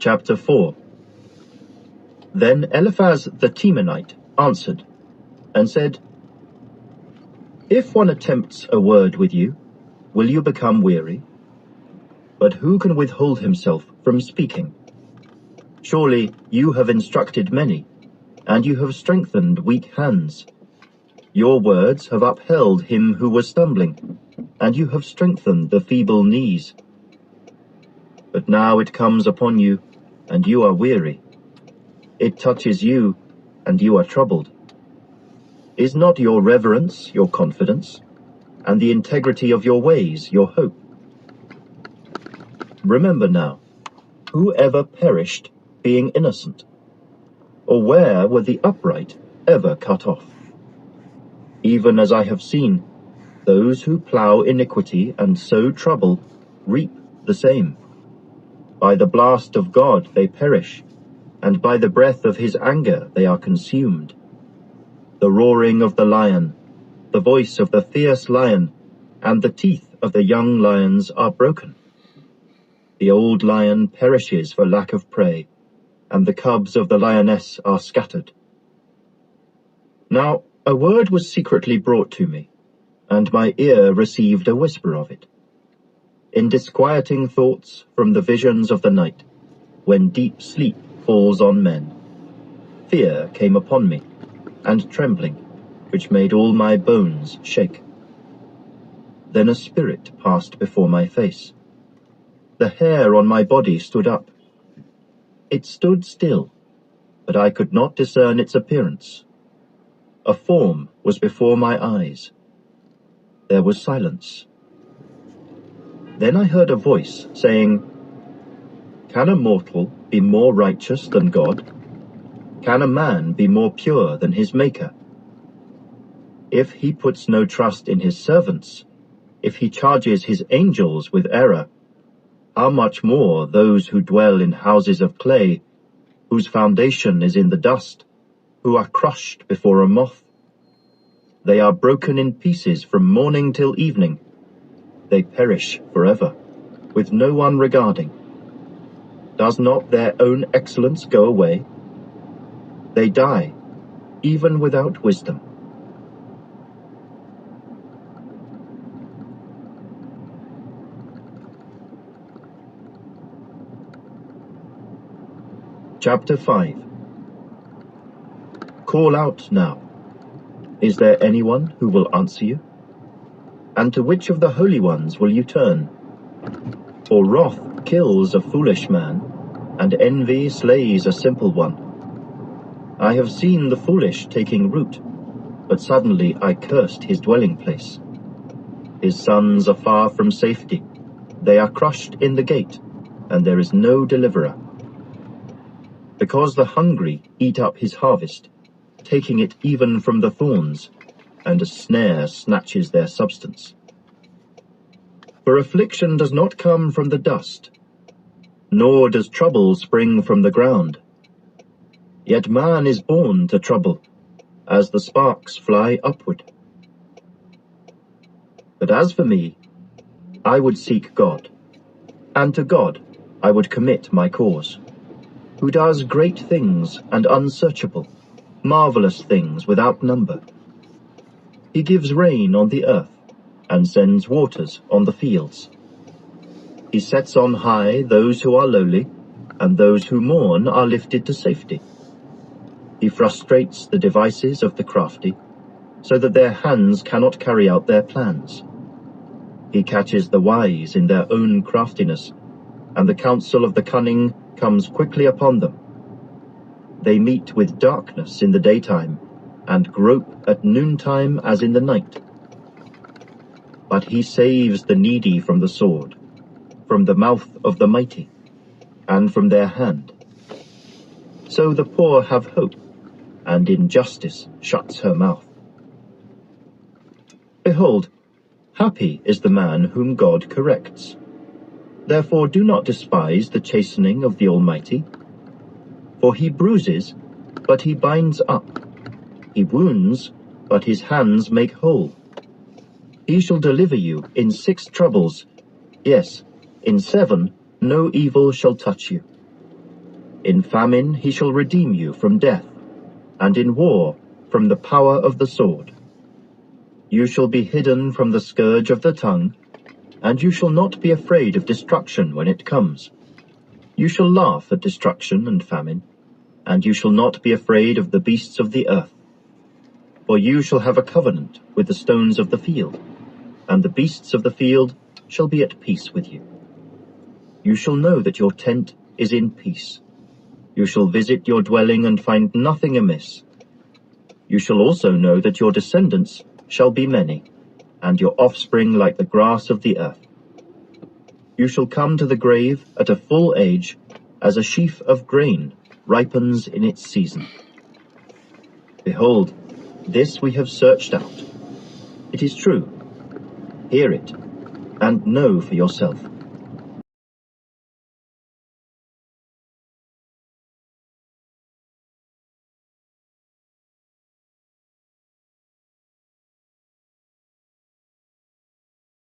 Chapter 4. Then Eliphaz the Temanite answered, and said, If one attempts a word with you, will you become weary? But who can withhold himself from speaking? Surely you have instructed many, and you have strengthened weak hands. Your words have upheld him who was stumbling, and you have strengthened the feeble knees. But now it comes upon you, and you are weary. It touches you, and you are troubled. Is not your reverence your confidence, and the integrity of your ways your hope? Remember now, who ever perished being innocent? Or where were the upright ever cut off? Even as I have seen, those who plough iniquity and sow trouble reap the same. By the blast of God they perish, and by the breath of his anger they are consumed. The roaring of the lion, the voice of the fierce lion, and the teeth of the young lions are broken. The old lion perishes for lack of prey, and the cubs of the lioness are scattered. Now a word was secretly brought to me, and my ear received a whisper of it. In disquieting thoughts from the visions of the night, when deep sleep falls on men, fear came upon me, and trembling, which made all my bones shake. Then a spirit passed before my face. The hair on my body stood up. It stood still, but I could not discern its appearance. A form was before my eyes. There was silence. Then I heard a voice saying, Can a mortal be more righteous than God? Can a man be more pure than his Maker? If he puts no trust in his servants, if he charges his angels with error, how much more those who dwell in houses of clay, whose foundation is in the dust, who are crushed before a moth? They are broken in pieces from morning till evening. They perish forever, with no one regarding. Does not their own excellence go away? They die, even without wisdom. Chapter 5. Call out now. Is there anyone who will answer you? And to which of the holy ones will you turn? For wrath kills a foolish man, and envy slays a simple one. I have seen the foolish taking root, but suddenly I cursed his dwelling place. His sons are far from safety. They are crushed in the gate, and there is no deliverer. Because the hungry eat up his harvest, taking it even from the thorns, and a snare snatches their substance. For affliction does not come from the dust, nor does trouble spring from the ground. Yet man is born to trouble, as the sparks fly upward. But as for me, I would seek God, and to God I would commit my cause, who does great things and unsearchable, marvelous things without number. He gives rain on the earth, and sends waters on the fields. He sets on high those who are lowly, and those who mourn are lifted to safety. He frustrates the devices of the crafty, so that their hands cannot carry out their plans. He catches the wise in their own craftiness, and the counsel of the cunning comes quickly upon them. They meet with darkness in the daytime, and grope at noontime as in the night. But he saves the needy from the sword, from the mouth of the mighty, and from their hand. So the poor have hope, and injustice shuts her mouth. Behold, happy is the man whom God corrects. Therefore do not despise the chastening of the Almighty. For he bruises, but he binds up. He wounds, but his hands make whole. He shall deliver you in 6 troubles. Yes, in 7 no evil shall touch you. In famine he shall redeem you from death, and in war from the power of the sword. You shall be hidden from the scourge of the tongue, and you shall not be afraid of destruction when it comes. You shall laugh at destruction and famine, and you shall not be afraid of the beasts of the earth. For you shall have a covenant with the stones of the field, and the beasts of the field shall be at peace with you. You shall know that your tent is in peace. You shall visit your dwelling and find nothing amiss. You shall also know that your descendants shall be many, and your offspring like the grass of the earth. You shall come to the grave at a full age, as a sheaf of grain ripens in its season. Behold, this we have searched out. It is true. Hear it, and know for yourself.